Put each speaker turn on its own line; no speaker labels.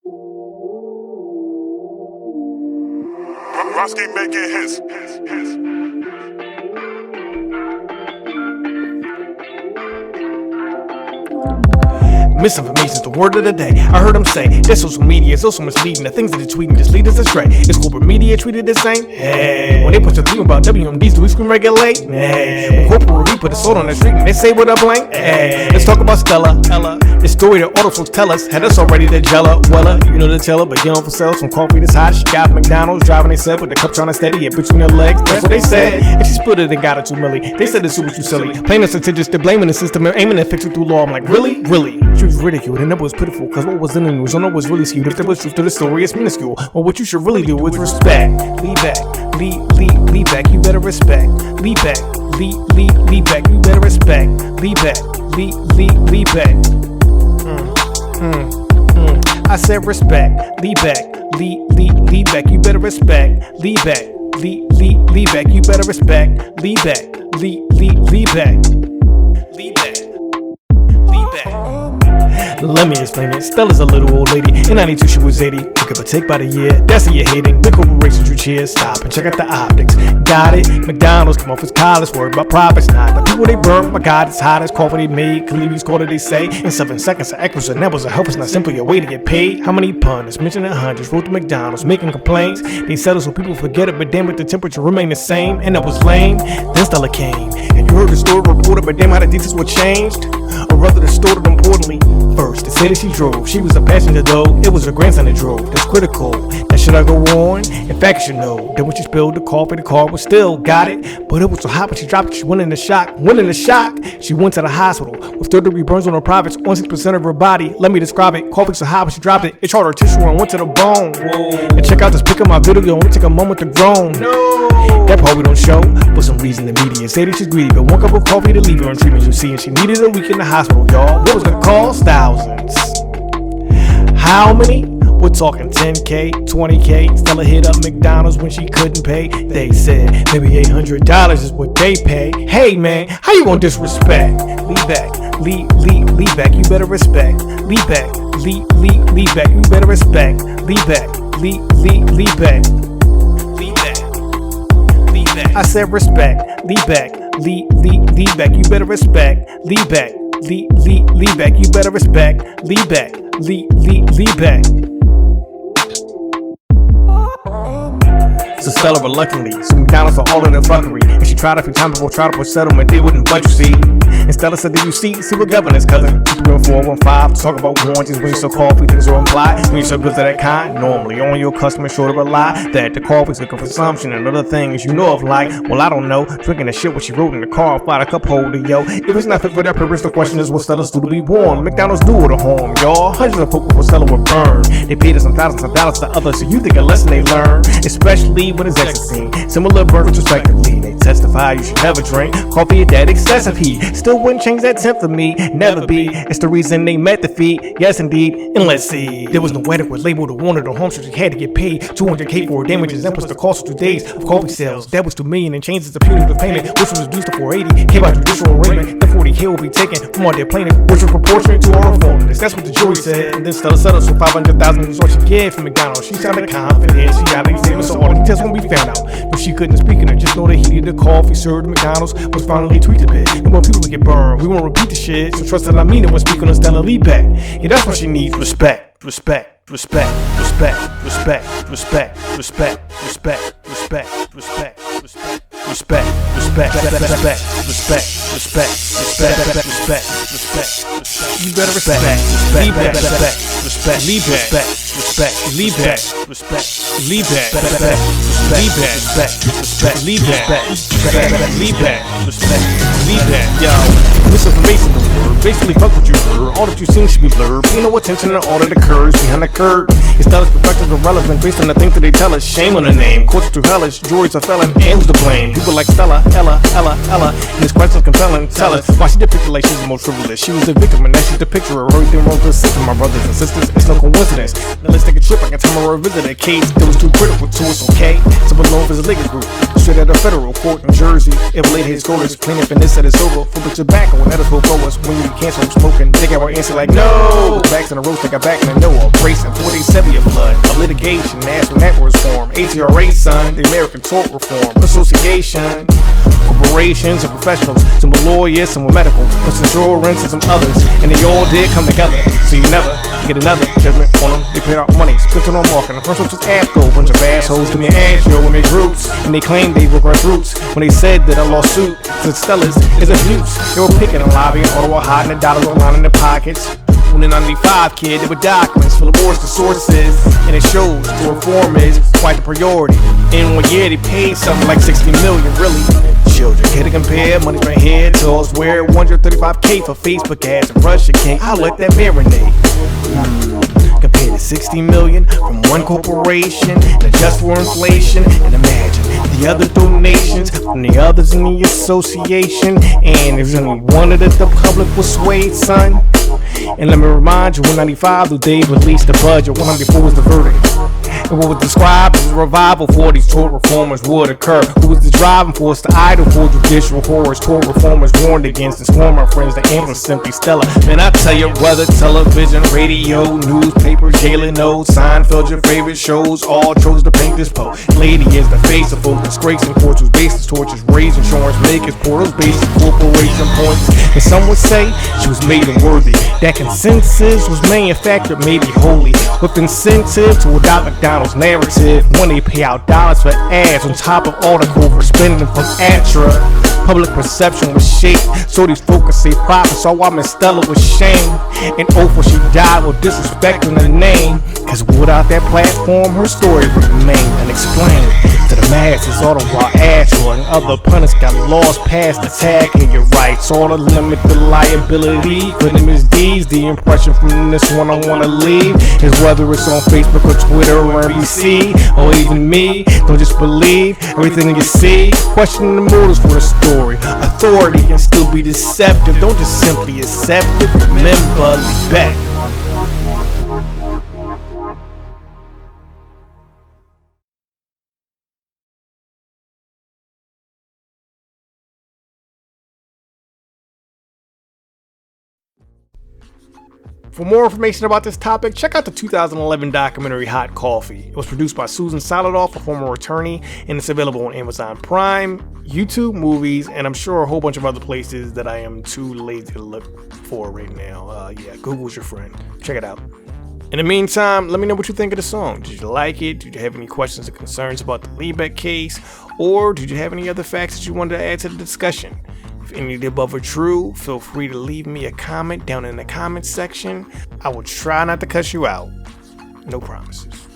Roski making hits.
Misinformation's the word of the day. I heard him say that social media is also misleading. The things that they're tweeting just lead us astray. Is corporate media treated the same? Hey. When they push a theme about WMDs, do we scream regulate? Hey. When corporate review put a sword on the street and they say what I blame? Hey. Let's talk about Stella. The story that auto folks tell us had us already the Jella. Wella, you know the teller, but get on for sale. Some coffee that's hot. She got McDonald's driving they said with the cup trying to steady it between her legs. That's what they said. And she split it and got it $2 million. They said it's super too silly. Plain and sententious, they're blaming the system and aiming to fix it through law. I'm like, really? Really? She was ridiculed and that was pitiful, cause what was in the news on it was really skewed. If there was truth to the story, it's minuscule. Well, what you should really do is respect. Lead back, lead back, you better respect. Lead back, lead back, you better respect. Lead back, lead back. I said respect. Lead back, lead back, you better respect. Lead back, lead back, you better respect. Lead back, lead back. Lead back. Let me explain it. Stella's a little old lady. In 92 she was 80. You give a take by the year. That's how you're hating. Big corporations you cheer. Stop and check out the optics. Got it? McDonald's come off his collars. Worried about profits. Not the people they burn. My God, it's hot as coffee they made. Khaleesi's quarter they say. In 7 seconds of accuracy. And that was a help. It's not simply a way to get paid. How many pundits mentioned in hundreds wrote to McDonald's making complaints? They settle so people forget it, but damn it, the temperature remained the same. And that was lame. Then Stella came. And you heard the story reported, but damn how the details were changed. Or rather distorted importantly. First, they say that she drove. She was a passenger though. It was her grandson that drove. That's critical. Now should I go on? In fact, you should know that when she spilled the coffee, the car was still got it. But it was so hot when she dropped it, she went into shock. She went to the hospital with 3rd-degree burns on her privates on 6% of her body. Let me describe it. Coffee so hot when she dropped it. It charred her tissue and went to the bone. Whoa. And check out this pic of my video and we take a moment to groan. No. That probably don't show. For some reason the media say that she's greedy. But 1 cup of coffee to leave her in treatment you see. And she needed a week in the hospital, y'all. What was the cost? Thousands. How many? We're talking 10K, 20K. Stella hit up McDonald's when she couldn't pay. They said maybe $800 is what they pay. Hey man, how you gonna disrespect? Lead back, lead back, you better respect. Lead back, lead back, you better respect. Lead back, lead back. Lead back. I said respect. Lead back, lead back, you better respect. Lead back, lead back, you better respect. Lead back, lead back. So Stella reluctantly sued McDonald's for all of their fuckery. And she tried a few times before trying to push settlement, they wouldn't budge, you see. And Stella said, did you see what governor's cousin? 415 talk about warranties when you sell coffee, things are implied. When you sell goods of that kind, normally on your customer sure to rely that the coffee's good for consumption and other things you know of like, well I don't know, drinking the shit what she wrote in the car, fly a cup holder, yo. If it's not fit for that purpose, the question is what Stella's do to be warm. McDonald's do it at home, y'all. Hundreds of folk before Stella were burned. They paid us some thousands of dollars to others, so you think a lesson they learn, especially when it's ecstasy. Similar burns respectively. They testify you should never drink coffee at that excessive heat. Still wouldn't change that temp for me, never be. It's the reason they met the fee, yes indeed. And let's see, there was no adequate label to warn her the home, so she had to get paid $200K for her damages and plus the cost of 2 days of coffee sales. That was $2 million and changes the punitive payment, which was reduced to $480K by judicial arraignment. The $40K will be taken from all their plaintiff, which was proportionate to our performance. That's what the jury said. And then Stella settled so $500,000 was what she gave from McDonald's. She sounded confident, she got these statements, so all the details won't be found out. But she couldn't speak in her, just know that he needed the coffee served at McDonald's was finally tweeted a bit. And when people get burned, we won't repeat the shit. So trust that I mean it when speaking on Stella Liebeck. Yeah, that's what she needs. Respect. Respect. Respect. Respect. Respect. Respect. Respect. Respect. Respect. Respect. Respect. Respect. Respect. Respect. Respect. Respect. Respect. Respect. Respect. You better respect. Respect. Respect. Respect. Liebeck. Respect. Liebeck. Respect. Liebeck. Respect. Respect. Respect. Liebeck. Respect. Liebeck. Respect. Liebeck. Yo, misinformation the word. Basically, fuck what you heard. All that you seen should be blurred. Pay no attention to all that occurs behind the curtain. It's not as perspective irrelevant based on the things that they tell us. Shame on the name. Courts too hellish. Jury's a felon. And who's to blame? People like Stella, Ella. And his questions compelling. Tell us why she depicted like she's the most frivolous. She was a victim and now she's the picture of everything wrong with the system. My brothers and sisters, it's no coincidence. Now let's take a trip. I can tell her a visit a case that was too critical to us, okay? So below is a legal group. sit at a federal court in Jersey. If a lady his scholars clean up and this set is over. For the tobacco and edible growers when you cancel smoking. They got our answer like no. Backs in the roast, they got back in the no. Bracing for they sell your blood. A litigation, national networks form. ATRA, son, the American Tort Reform Association. Corporations and professionals, some were lawyers, some were medical, plus insurance and some others, and they all did come together. So you never get another judgment on them. They paid out money, spent it on marketing. First was just Abco, bunch of assholes give me an show and make roots, and they claimed they were grassroots when they said that a lawsuit to Stella's is abuse. They were picking and lobbying, Ottawa hiding the dollars online in their pockets. When in 95 kid, there were documents full of wars to sources, and it shows the reform is quite the priority. In 1 year, they paid something like 60 million, really. Children, can't compare, money's right here to elsewhere. 135K for Facebook ads and Russia King. I'll let that marinate. Compared to 60 million from one corporation, and adjust for inflation, and imagine the other donations from the others in the association. And there's only one of the public was swayed, son. And let me remind you, 195 the day released the budget, 194 was the verdict. And what was described as a revival for these tort reformers would occur. Who was the driving force, the idol for judicial horrors? Tort reformers warned against and swarm our friends, the ambulance simply Stella. Man, I tell you, whether television, radio, newspaper, jailing notes, Seinfeld, your favorite shows, all chose to paint this pose. Lady is the face of both disgrace and courts whose basis tortures, raise insurance, makers, portals, basic corporation points. And some would say she was made unworthy. That consensus was manufactured, maybe wholly, with incentive to adopt McDonald's narrative when they pay out dollars for ads on top of all the covert spending from ATRA. Public perception was shaped, so these folks say profit. So why Miss Stella was shamed and when she died with disrespecting the name. Cause without that platform, her story would remain unexplained to the masses. All the while ATRA and other pundits got lost past attacking your rights. All to limit the liability for the misdeeds. The impression from this one I wanna leave is whether it's on Facebook or Twitter or NBC or even me. Don't just believe everything you see. Question the motives for the story. Authority can still be deceptive. Don't just simply accept it. Remember, Liebeck. For more information about this topic, check out the 2011 documentary Hot Coffee. It was produced by Susan Solidoff, a former attorney, and it's available on Amazon Prime, YouTube Movies, and I'm sure a whole bunch of other places that I am too lazy to look for right now. Google's your friend. Check it out. In the meantime, let me know what you think of the song. Did you like it? Did you have any questions or concerns about the Liebeck case? Or did you have any other facts that you wanted to add to the discussion? If any of the above are true, feel free to leave me a comment down in the comments section. I will try not to cuss you out. No promises.